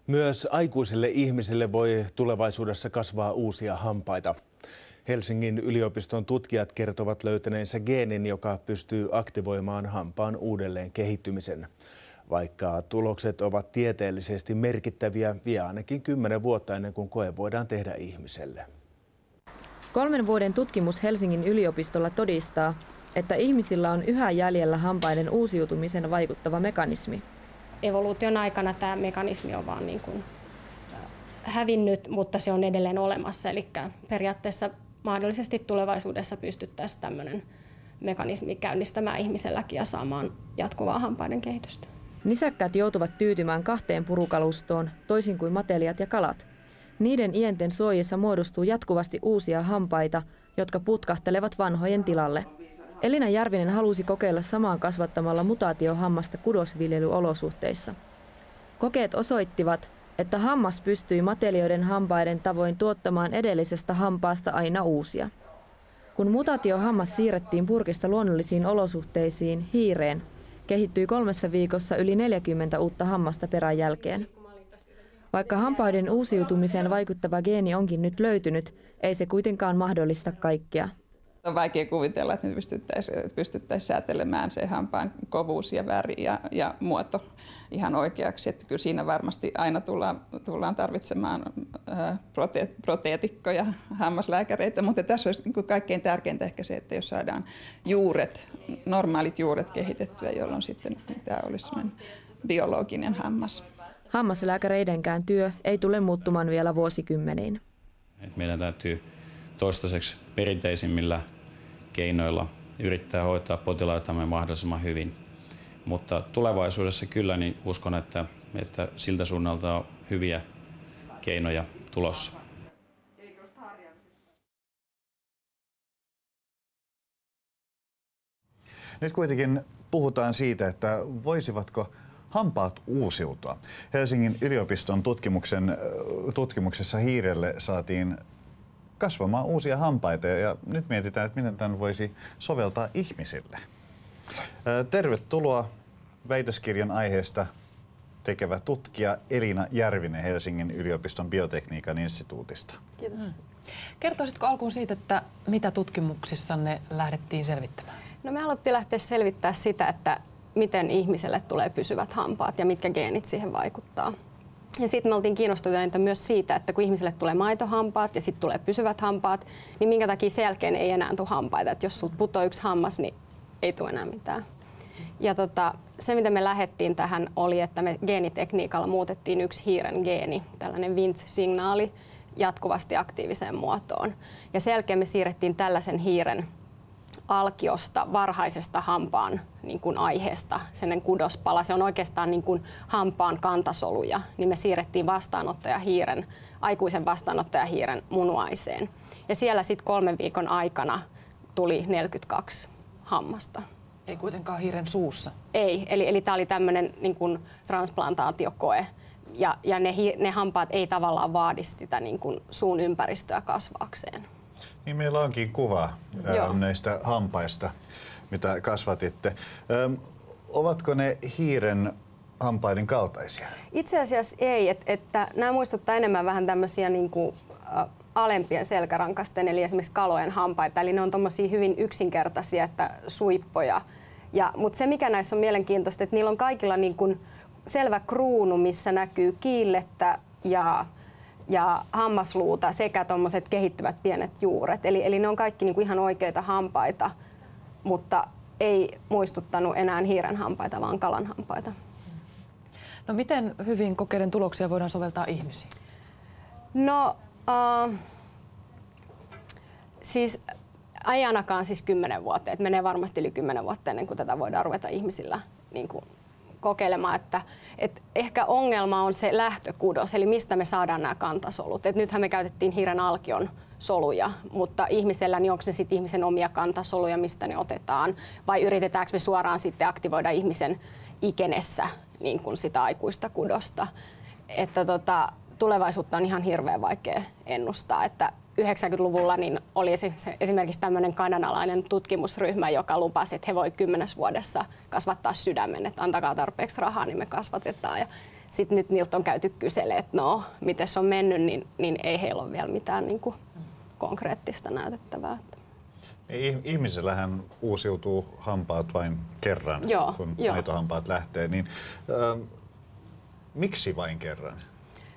Myös aikuisille ihmisille voi tulevaisuudessa kasvaa uusia hampaita. Helsingin yliopiston tutkijat kertovat löytäneensä geenin, joka pystyy aktivoimaan hampaan uudelleen kehittymisen. Vaikka tulokset ovat tieteellisesti merkittäviä, vie ainakin 10 vuotta ennen kuin koe voidaan tehdä ihmiselle. 3 vuoden tutkimus Helsingin yliopistolla todistaa, että ihmisillä on yhä jäljellä hampaiden uusiutumisen vaikuttava mekanismi. Evoluution aikana tämä mekanismi on vaan hävinnyt, mutta se on edelleen olemassa. Eli periaatteessa mahdollisesti tulevaisuudessa pystyttäisiin tämmöinen mekanismi käynnistämään ihmiselläkin ja saamaan jatkuvaa hampaiden kehitystä. Nisäkkäät joutuvat tyytymään 2 purukalustoon, toisin kuin matelijat ja kalat. Niiden ienten suojissa muodostuu jatkuvasti uusia hampaita, jotka putkahtelevat vanhojen tilalle. Elina Järvinen halusi kokeilla samaa kasvattamalla mutaatiohammasta kudosviljelyolosuhteissa. Kokeet osoittivat, että hammas pystyi matelijoiden hampaiden tavoin tuottamaan edellisestä hampaasta aina uusia. Kun mutaatiohammas siirrettiin purkista luonnollisiin olosuhteisiin, hiireen, kehittyi 3 viikossa yli 40 uutta hammasta peräjälkeen. Vaikka hampaiden uusiutumiseen vaikuttava geeni onkin nyt löytynyt, ei se kuitenkaan mahdollista kaikkea. On vaikea kuvitella, että me pystyttäisiin säätelemään se hampaan kovuus ja väri ja muoto ihan oikeaksi. Että kyllä siinä varmasti aina tullaan tarvitsemaan proteetikkoja, hammaslääkäreitä, mutta tässä olisi kaikkein tärkeintä ehkä se, että jos saadaan normaalit juuret kehitettyä, jolloin sitten tämä olisi biologinen hammas. Hammaslääkäreidenkään työ ei tule muuttumaan vielä vuosikymmeniin. Meidän täytyy toistaiseksi perinteisimmillä keinoilla yrittää hoitaa potilaitamme mahdollisimman hyvin. Mutta tulevaisuudessa kyllä niin uskon, että siltä suunnalta on hyviä keinoja tulossa. Nyt kuitenkin puhutaan siitä, että voisivatko hampaat uusiutua. Helsingin yliopiston tutkimuksessa hiirelle saatiin kasvamaan uusia hampaita ja nyt mietitään, että miten tämän voisi soveltaa ihmisille. Tervetuloa väitöskirjan aiheesta tekevä tutkija Elina Järvinen Helsingin yliopiston biotekniikan instituutista. Kiitos. Kertoisitko alkuun siitä, että mitä tutkimuksissanne lähdettiin selvittämään? No me haluttiin lähteä selvittää sitä, että miten ihmiselle tulee pysyvät hampaat ja mitkä geenit siihen vaikuttaa. Ja sitten me oltiin kiinnostuneita myös siitä, että kun ihmiselle tulee maitohampaat ja sitten tulee pysyvät hampaat, niin minkä takia sen jälkeen ei enää tule hampaita. Että jos sulta putoaa yksi hammas, niin ei tule enää mitään. Ja se, mitä me lähdettiin tähän, oli, että me geenitekniikalla muutettiin yksi hiiren geeni, tällainen Wnt-signaali, jatkuvasti aktiiviseen muotoon. Ja sen jälkeen me siirrettiin tällaisen hiiren alkiosta, varhaisesta hampaan aiheesta, sen kudospala. Se on oikeastaan hampaan kantasoluja, niin me siirrettiin aikuisen vastaanottajahiiren munuaiseen. Ja siellä sitten 3 viikon aikana tuli 42 hammasta. Ei kuitenkaan hiiren suussa? Ei, eli tämä oli tämmöinen transplantaatiokoe. Ja ne hampaat ei tavallaan vaadi sitä suun ympäristöä kasvaakseen. Niin meillä onkin kuva näistä hampaista, mitä kasvatitte. Ovatko ne hiiren hampaiden kaltaisia? Itse asiassa ei. Että nämä muistuttaa enemmän vähän tämmöisiä alempien selkärankasten, eli esimerkiksi kalojen hampaita. Eli ne on tommosia hyvin yksinkertaisia, että suippoja. Mutta se, mikä näissä on mielenkiintoista, että niillä on kaikilla selvä kruunu, missä näkyy kiillettä ja hammasluuta sekä tuommoiset kehittyvät pienet juuret. Eli ne on kaikki ihan oikeita hampaita, mutta ei muistuttanut enää hiiren hampaita, vaan kalan hampaita. No miten hyvin kokeiden tuloksia voidaan soveltaa ihmisiin? No ei ainakaan 10 vuotta. Et menee varmasti yli 10 vuotta ennen kuin tätä voidaan ruveta ihmisillä kokeilemaan, että ehkä ongelma on se lähtökudos, eli mistä me saadaan nämä kantasolut. Nythän me käytettiin hiiren alkion soluja, mutta ihmisellä, niin onko ne sitten ihmisen omia kantasoluja, mistä ne otetaan, vai yritetäänkö me suoraan sitten aktivoida ihmisen ikenessä sitä aikuista kudosta. Että tulevaisuutta on ihan hirveän vaikea ennustaa, että 90-luvulla niin oli esimerkiksi tämmöinen kanadalainen tutkimusryhmä, joka lupasi, että he voi 10 vuodessa kasvattaa sydämen, että antakaa tarpeeksi rahaa, niin me kasvatetaan. Ja sitten nyt niiltä on käyty kyselemään, että no, miten se on mennyt, niin ei heillä ole vielä mitään niin kuin konkreettista näytettävää. Ihmisellähän uusiutuu hampaat vain kerran, kun maitohampaat lähtee. Niin, miksi vain kerran?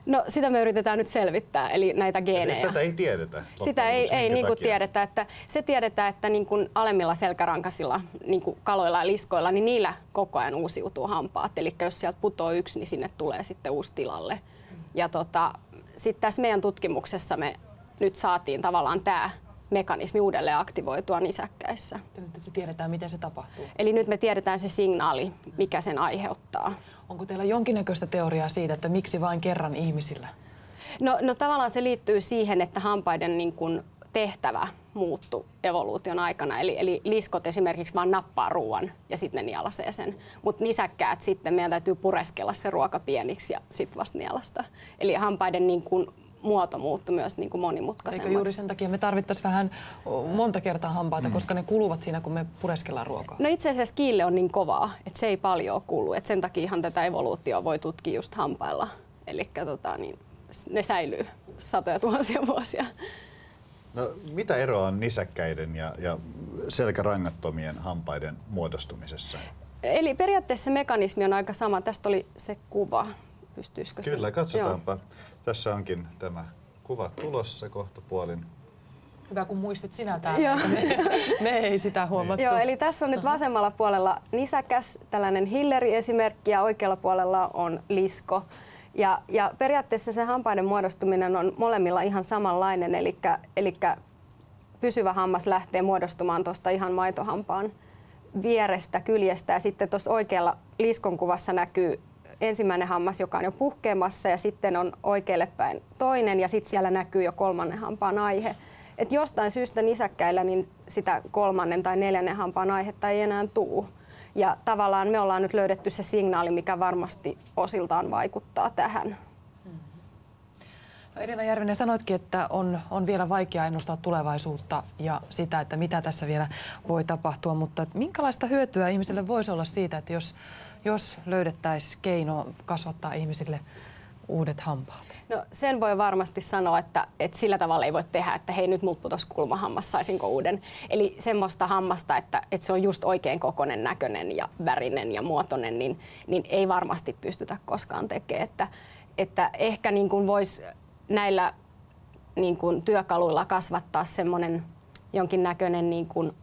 No sitä me yritetään nyt selvittää, eli näitä geenejä. Tätä ei tiedetä. Sitä ei niin kuin tiedetä, että se tiedetään, että niin kuin alemmilla selkärankasilla niin kuin kaloilla ja liskoilla, niin niillä koko ajan uusiutuu hampaat. Eli jos sieltä putoo yksi, niin sinne tulee sitten uusi tilalle. Ja sitten tässä meidän tutkimuksessa me nyt saatiin tavallaan tämä mekanismi uudelleen aktivoitua nisäkkäissä. Nyt tiedetään, miten se tapahtuu. Eli nyt me tiedetään se signaali, mikä sen aiheuttaa. Onko teillä jonkinnäköistä teoriaa siitä, että miksi vain kerran ihmisillä? No tavallaan se liittyy siihen, että hampaiden niin kuin tehtävä muuttui evoluution aikana. Eli liskot esimerkiksi vaan nappaa ruoan ja sitten ne nielasee sen. Mutta nisäkkäät sitten meidän täytyy pureskella se ruoka pieniksi ja sitten vasta nielasta. Eli hampaiden niin kuin muoto muuttui myös niin kuin monimutkaisemmaksi. Eikö juuri sen takia me tarvittaisiin vähän monta kertaa hampaita, koska ne kuluvat siinä, kun me pureskellaan ruokaa? No itse asiassa kiille on niin kovaa, että se ei paljon kulu. Et sen takia ihan tätä evoluutiota voi tutkia just hampailla. Eli niin ne säilyy satoja tuhansia vuosia. No, mitä eroa on nisäkkäiden ja selkärangattomien hampaiden muodostumisessa? Eli periaatteessa se mekanismi on aika sama. Tästä oli se kuva. Pystyisikö se? Kyllä, katsotaanpa. Joo. Tässä onkin tämä kuva tulossa kohtapuolin. Hyvä, kun muistit sinä täällä. Me ei sitä huomattu. Joo, eli tässä on nyt vasemmalla puolella nisäkäs, tällainen hilleri-esimerkki, ja oikealla puolella on lisko. Ja periaatteessa se hampaiden muodostuminen on molemmilla ihan samanlainen, eli pysyvä hammas lähtee muodostumaan tuosta ihan maitohampaan vierestä, kyljestä, ja sitten tuossa oikealla liskon kuvassa näkyy ensimmäinen hammas, joka on jo puhkeamassa, ja sitten on oikealle päin toinen, ja sitten siellä näkyy jo kolmannen hampaan aihe. Et jostain syystä nisäkkäillä niin sitä kolmannen tai neljännen hampaan aihetta ei enää tule. Ja tavallaan me ollaan nyt löydetty se signaali, mikä varmasti osiltaan vaikuttaa tähän. No Elina Järvinen, sanoitkin, että on vielä vaikea ennustaa tulevaisuutta ja sitä, että mitä tässä vielä voi tapahtua, mutta minkälaista hyötyä ihmiselle voisi olla siitä, että jos löydettäisiin keino kasvattaa ihmisille uudet hampaat? No sen voi varmasti sanoa, että sillä tavalla ei voi tehdä, että hei nyt mut putos kulmahammas, saisinko uuden. Eli semmoista hammasta, että se on just oikein kokoinen, näköinen ja värinen ja muotoinen, niin ei varmasti pystytä koskaan tekemään. Että ehkä niin kuin voisi näillä niin kuin työkaluilla kasvattaa semmoinen jonkinnäköinen niin kuin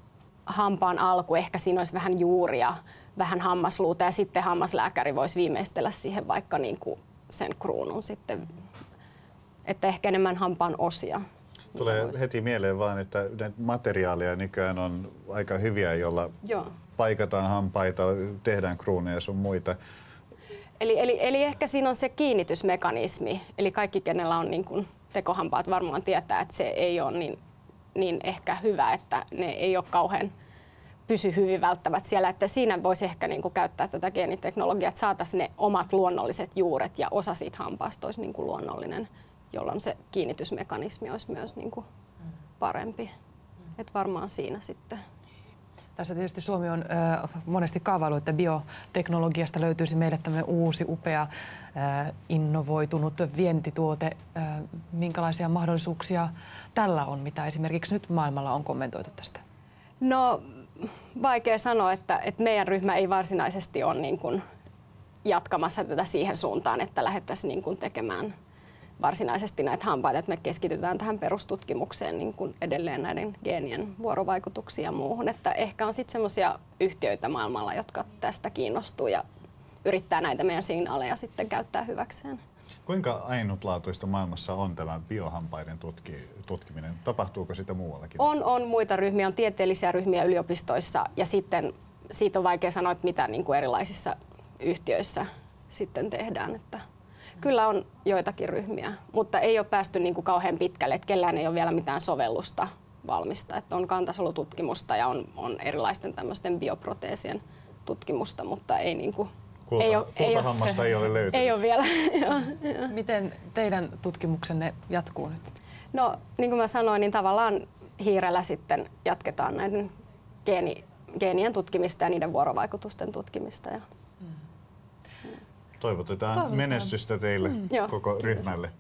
hampaan alku. Ehkä siinä olisi vähän juuria, vähän hammasluuta ja sitten hammaslääkäri voisi viimeistellä siihen vaikka niin kuin sen kruunun sitten, että ehkä enemmän hampaan osia. Tulee heti mieleen vaan, että materiaalia nykyään on aika hyviä, jolla paikataan hampaita, tehdään kruuneja sun muita. Eli ehkä siinä on se kiinnitysmekanismi. Eli kaikki, kenellä on niin kuin tekohampaat, varmaan tietää, että se ei ole niin ehkä hyvä, että ne ei ole kauhean pysy hyvin välttämättä siellä. Että siinä voisi ehkä niin kuin käyttää tätä geeniteknologiaa, että saataisiin ne omat luonnolliset juuret ja osa siitä hampaasta olisi niin kuin luonnollinen, jolloin se kiinnitysmekanismi olisi myös niin kuin parempi. Että varmaan siinä sitten. Tässä tietysti Suomi on monesti kaavailu, että bioteknologiasta löytyisi meille tämmöinen uusi, upea, innovoitunut vientituote. Minkälaisia mahdollisuuksia tällä on, mitä esimerkiksi nyt maailmalla on kommentoitu tästä? No vaikea sanoa, että meidän ryhmä ei varsinaisesti ole niin kuin jatkamassa tätä siihen suuntaan, että lähdettäisiin niin kuin tekemään varsinaisesti näitä hampaita, että me keskitytään tähän perustutkimukseen niin kuin edelleen näiden geenien vuorovaikutuksiin ja muuhun. Että ehkä on sitten semmoisia yhtiöitä maailmalla, jotka tästä kiinnostuu ja yrittää näitä meidän signaaleja sitten käyttää hyväkseen. Kuinka ainutlaatuista maailmassa on tämä biohampaiden tutkiminen? Tapahtuuko sitä muuallakin? On muita ryhmiä, on tieteellisiä ryhmiä yliopistoissa ja sitten siitä on vaikea sanoa, että mitä niin kuin erilaisissa yhtiöissä sitten tehdään. Että kyllä on joitakin ryhmiä, mutta ei ole päästy niin kuin kauhean pitkälle, että kellään ei ole vielä mitään sovellusta valmista. Että on kantasolututkimusta ja on erilaisten tämmöisten bioproteesien tutkimusta, mutta ei niin kuin kultahammasta ei ole löytynyt. Ei ole vielä. Miten teidän tutkimuksenne jatkuu nyt? No niin kuin mä sanoin, niin tavallaan hiirellä sitten jatketaan näiden geenien tutkimista ja niiden vuorovaikutusten tutkimista. Toivotetaan menestystä teille koko ryhmälle.